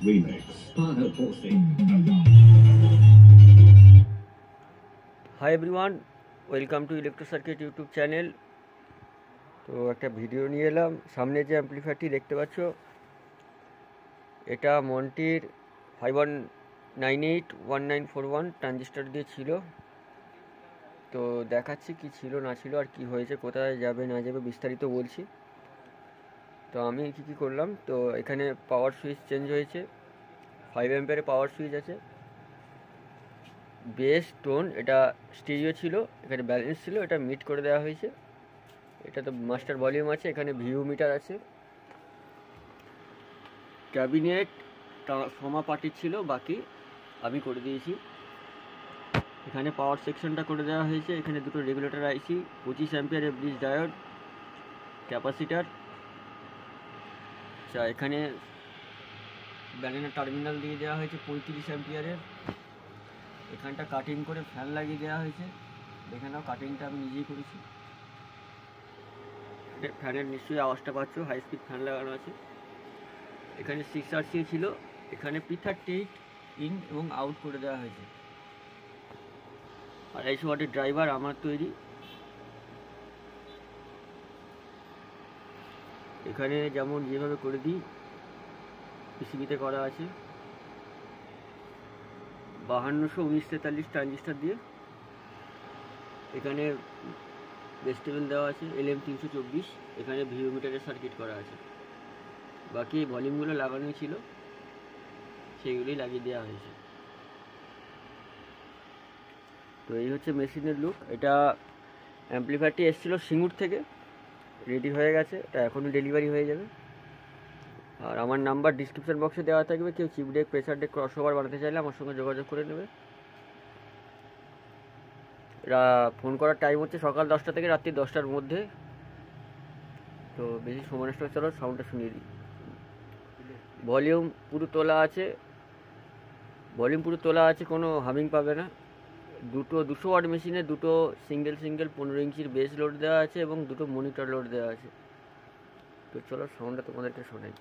Remix. Part posting. Hi everyone, welcome to electro circuit YouTube channel. তো একটা video নিয়ে এলাম। সামনে যে অ্যাম্পলিফায়ারটি দেখতে পাচ্ছ, এটা মন্টির 51981941 ট্রানজিস্টার দিয়ে ছিল। তো দেখাচ্ছি কি ছিল না ছিল আর কি হয়েছে, কোথায় যাবে না যাবে বিস্তারিত বলছি। তো আমি কি করলাম, তো এখানে পাওয়ার সুইচ চেঞ্জ হয়েছে, 5 অ্যাম্পিয়ারের পাওয়ার সুইচ আছে। বেস টোন এটা স্টিরিও ছিল, এখানে ব্যালেন্স ছিল, এটা মিট করে দেওয়া হয়েছে। এটা তো মাস্টার ভলিউম আছে, এখানে ভিউ মিটার আছে। ক্যাবিনেট ট্রান্সফর্মার পার্টি ছিল, বাকি আমি করে দিয়েছি। এখানে পাওয়ার সেকশনটা করে দেওয়া হয়েছে। এখানে দুটো রেগুলেটর আইসি, 25 অ্যাম্পিয়ারের ব্রিজ ডায়োড, ক্যাপাসিটার। আচ্ছা, এখানে ব্যানানা টার্মিনাল দিয়ে দেওয়া হয়েছে 35 অ্যাম্পিয়ারের। এখানটা কাটিং করে ফ্যান লাগিয়ে দেওয়া হয়েছে, দেখে নাও। কাটিংটা আমি নিজেই করেছি। ফ্যানের নিশ্চয়ই আওয়াজটা পাচ্ছ, হাই স্পিড ফ্যান লাগানো আছে। এখানে 6RC ছিল, এখানে P38 ইন এবং আউট করে দেওয়া হয়েছে। 250 ওয়াটের ড্রাইভার আমার তৈরি। এখানে যেমন যেভাবে করে দিই পিসিবিতে করা আছে। 521943 ট্রানজিস্টার দিয়ে এখানে ভেস্টেবল দেওয়া আছে, LM324। এখানে ভিউ মিটারের সার্কিট করা আছে। বাকি ভলিউমগুলো লাগানোই ছিল, সেইগুলোই লাগিয়ে দেওয়া হয়েছে। তো এই হচ্ছে মেশিনের লুক। এটা অ্যাম্পলিফায়ারটি এসেছিলো সিঙ্গুর থেকে, রেডি হয়ে গেছে, এটা এখনই ডেলিভারি হয়ে যাবে। আর আমার নাম্বার ডিসক্রিপশন বক্সে দেওয়া থাকবে, কেউ cheap deck, pressure deck, crossover বানাতে চাইলে আমার সঙ্গে যোগাযোগ করে নেবে। ফোন করার টাইম হচ্ছে সকাল 10টা থেকে রাত্রি 10টার মধ্যে। তো বেশি সময় নষ্ট হচ্ছে, চলো সাউন্ডটা শুনিয়ে দিই। ভলিউম পুরো তোলা আছে, কোনো হামিং পাবে না। 200 ওয়াট মেশিনে দুটো সিঙ্গেল 15 ইঞ্চির বেস লোড দেওয়া আছে এবং দুটো মনিটর লোড দেওয়া আছে। তো চলো সাউন্ডটা তোমাদেরকে শোনাই।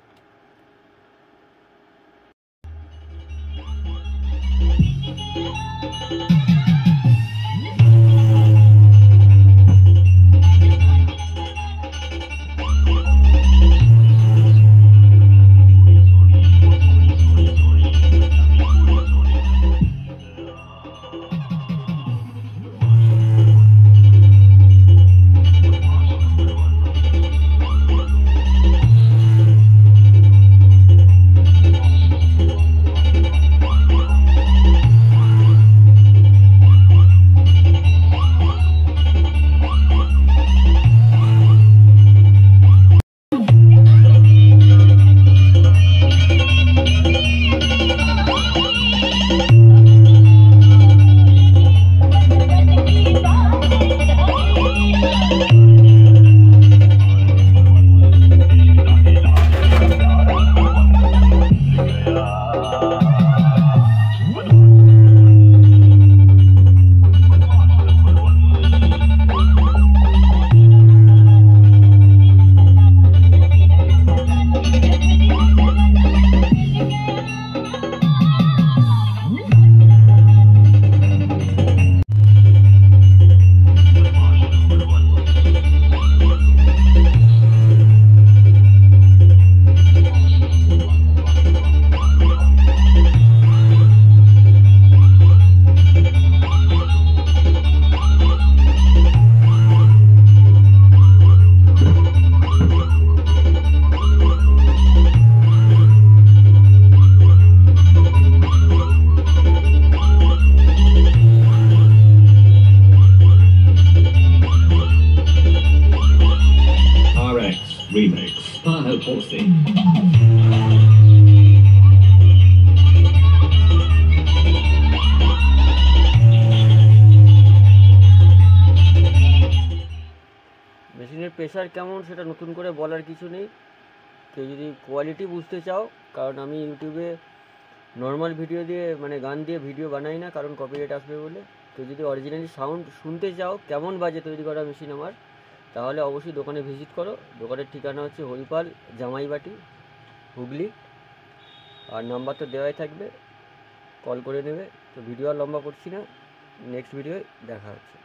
Remix. Part posting. মেশিনের প্রেশার কেমন সেটা নতুন করে বলার কিছু নেই। কেউ যদি কোয়ালিটি বুঝতে চাও, কারণ আমি ইউটিউবে নর্মাল ভিডিও দিয়ে মানে গান দিয়ে ভিডিও বানাই না, কারণ কপিরাইট আসবে বলে। কেউ যদি অরিজিনালি সাউন্ড শুনতে চাও কেমন বাজে তৈরি করা মেশিন আমার, তাহলে অবশ্যই দোকানে ভিজিট করো। দোকানের ঠিকানা হচ্ছে হরিপাল, জামাইবাটি, হুগলি। আর নাম্বার তো দেওয়াই থাকবে, কল করে নেবে। তো ভিডিও আর লম্বা করছি না, নেক্সট ভিডিওয় দেখা হচ্ছে।